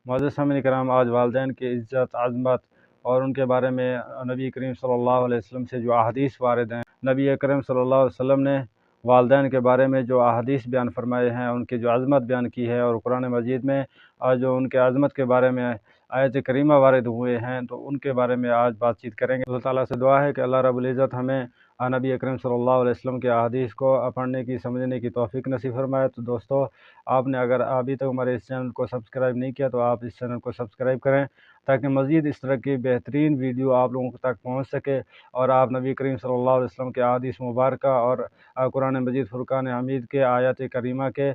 معزز سامعین کرام، آج والدین کی عزت، عظمت اور ان کے بارے میں نبی کریم صلی اللہ علیہ وسلم سے جو احادیث وارد ہیں، نبی کریم صلی اللہ علیہ وسلم نے والدین کے بارے میں جو احادیث بیان فرمائے ہیں، ان کی جو عظمت بیان کی ہے، اور قرآن مجید میں جو ان کے عظمت کے بارے میں آیت کریمہ وارد ہوئے ہیں، تو ان کے بارے میں آج بات چیت کریں گے۔ اللہ تعالیٰ سے دعا ہے کہ اللہ رب العزت ہمیں نبی اکرم صلی اللہ علیہ وسلم کے احادیث کو پڑھنے کی، سمجھنے کی توفیق نصیب فرمائے۔ تو دوستو، آپ نے اگر ابھی تک ہمارے اس چینل کو سبسکرائب نہیں کیا تو آپ اس چینل کو سبسکرائب کریں، تاکہ مزید اس طرح کی بہترین ویڈیو آپ لوگوں تک پہنچ سکے، اور آپ نبی کریم صلی اللہ علیہ وسلم کے احادیث مبارکہ اور قرآن مجید فرقان حمید کے آیات کریمہ کے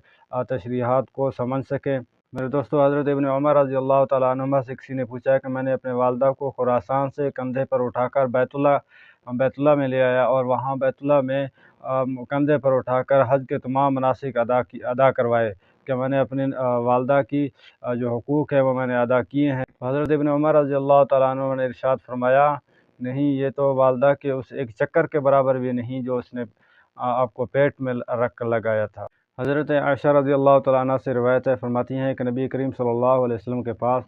تشریحات کو سمجھ سکیں۔ میرے دوستو، حضرت ابن عمر رضی اللہ تعالیٰ عنہما سے کسی نے پوچھا کہ میں نے اپنے والدہ کو خراسان سے کندھے پر اٹھا کر بیت اللہ میں لے آیا، اور وہاں بیت اللہ میں کندھے پر اٹھا کر حج کے تمام مناسک ادا کروائے، کہ میں نے اپنی والدہ کی جو حقوق ہے وہ میں نے ادا کیے ہیں۔ حضرت ابن عمر رضی اللہ تعالیٰ عنہ نے ارشاد فرمایا، نہیں، یہ تو والدہ کے اس ایک چکر کے برابر بھی نہیں جو اس نے آپ کو پیٹ میں رکھ کر لگایا تھا۔ حضرت عائشہ رضی اللہ تعالیٰ عنہ سے روایت فرماتی ہیں کہ نبی کریم صلی اللہ علیہ وسلم کے پاس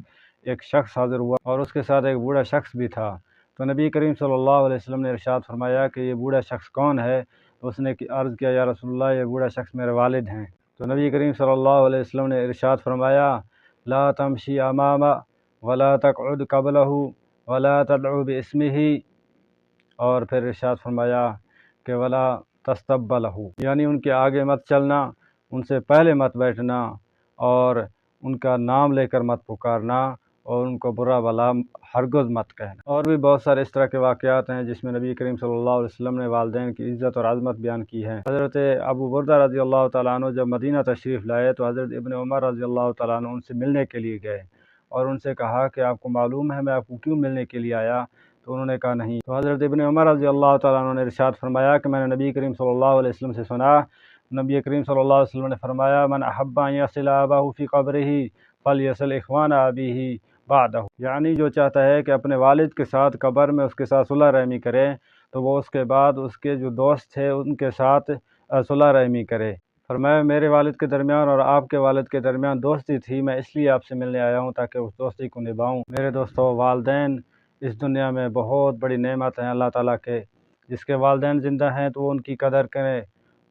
ایک شخص حاضر ہوا، اور اس کے ساتھ ایک بوڑھا شخص بھی تھا۔ تو نبی کریم صلی اللہ علیہ وسلم نے ارشاد فرمایا کہ یہ بوڑھا شخص کون ہے؟ تو اس نے عرض کیا، یا رسول اللہ، یہ بوڑھا شخص میرے والد ہیں۔ تو نبی کریم صلی اللہ علیہ وسلم نے ارشاد فرمایا، لا تمشی امامہ ولا تقعد قبلہ ولا تدعو باسمہ، اور پھر ارشاد فرمایا کہ ولا تستبلہ، یعنی ان کے آگے مت چلنا، ان سے پہلے مت بیٹھنا، اور ان کا نام لے کر مت پکارنا، اور ان کو برا بھلا ہرگز مت کہنا۔ اور بھی بہت سارے اس طرح کے واقعات ہیں جس میں نبی کریم صلی اللہ علیہ وسلم نے والدین کی عزت اور عظمت بیان کی ہے۔ حضرت ابو بردہ رضی اللہ تعالیٰ عنہ جب مدینہ تشریف لائے تو حضرت ابن عمر رضی اللہ تعالیٰ عنہ ان سے ملنے کے لیے گئے، اور ان سے کہا کہ آپ کو معلوم ہے میں آپ کو کیوں ملنے کے لیے آیا؟ تو انہوں نے کہا نہیں۔ تو حضرت ابن عمر رضی اللہ تعالیٰ عنہ نے ارشاد فرمایا کہ میں نے نبی کریم صلی اللہ علیہ وسلم سے سنا، نبی کریم صلی اللہ علیہ وسلم نے فرمایا، من احب ان یصل اباہ فی قبرہ فلیصل اخوان ابیہ بعدہ، یعنی جو چاہتا ہے کہ اپنے والد کے ساتھ قبر میں اس کے ساتھ صلح رحمی کرے، تو وہ اس کے بعد اس کے جو دوست تھے ان کے ساتھ صلح رحمی کرے۔ فرمایا، میرے والد کے درمیان اور آپ کے والد کے درمیان دوستی تھی، میں اس لیے آپ سے ملنے آیا ہوں تاکہ اس دوستی کو نبھاؤں۔ میرے دوستو، والدین اس دنیا میں بہت بڑی نعمت ہیں اللہ تعالیٰ کے۔ جس کے والدین زندہ ہیں تو وہ ان کی قدر کریں،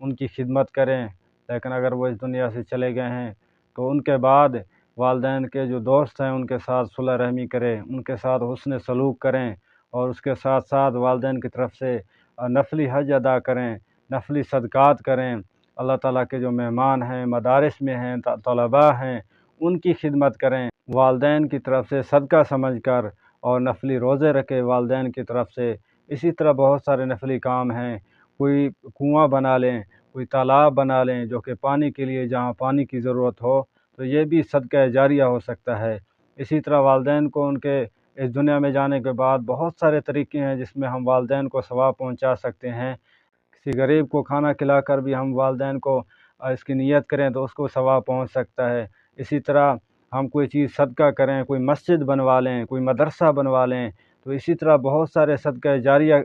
ان کی خدمت کریں، لیکن اگر وہ اس دنیا سے چلے گئے ہیں تو ان کے بعد والدین کے جو دوست ہیں ان کے ساتھ صلح رحمی کریں، ان کے ساتھ حسن سلوک کریں، اور اس کے ساتھ ساتھ والدین کی طرف سے نفلی حج ادا کریں، نفلی صدقات کریں۔ اللہ تعالیٰ کے جو مہمان ہیں، مدارس میں ہیں، طلباء ہیں، ان کی خدمت کریں، والدین کی طرف سے صدقہ سمجھ کر، اور نفلی روزے رکھے والدین کی طرف سے۔ اسی طرح بہت سارے نفلی کام ہیں، کوئی کنواں بنا لیں، کوئی تالاب بنا لیں جو کہ پانی کے لیے، جہاں پانی کی ضرورت ہو، تو یہ بھی صدقہ جاریہ ہو سکتا ہے۔ اسی طرح والدین کو ان کے اس دنیا میں جانے کے بعد بہت سارے طریقے ہیں جس میں ہم والدین کو ثواب پہنچا سکتے ہیں۔ کسی غریب کو کھانا کھلا کر بھی ہم والدین کو اس کی نیت کریں تو اس کو ثواب پہنچ سکتا ہے۔ اسی طرح ہم کوئی چیز صدقہ کریں، کوئی مسجد بنوا لیں، کوئی مدرسہ بنوا لیں، تو اسی طرح بہت سارے صدقہ جاریہ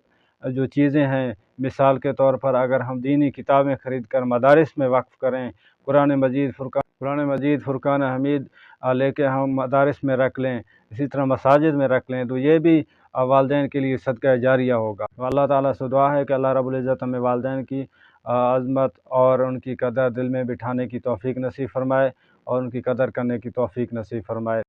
جو چیزیں ہیں، مثال کے طور پر اگر ہم دینی کتابیں خرید کر مدارس میں وقف کریں، قرآن مجید فرقان حمید لے کے ہم مدارس میں رکھ لیں، اسی طرح مساجد میں رکھ لیں، تو یہ بھی والدین کے لیے صدقہ جاریہ ہوگا۔ اللہ تعالیٰ سے دعا ہے کہ اللہ رب العزت ہمیں والدین کی عظمت اور ان کی قدر دل میں بٹھانے کی توفیق نصیب فرمائے، اور ان کی قدر کرنے کی توفیق نصیب فرمائے۔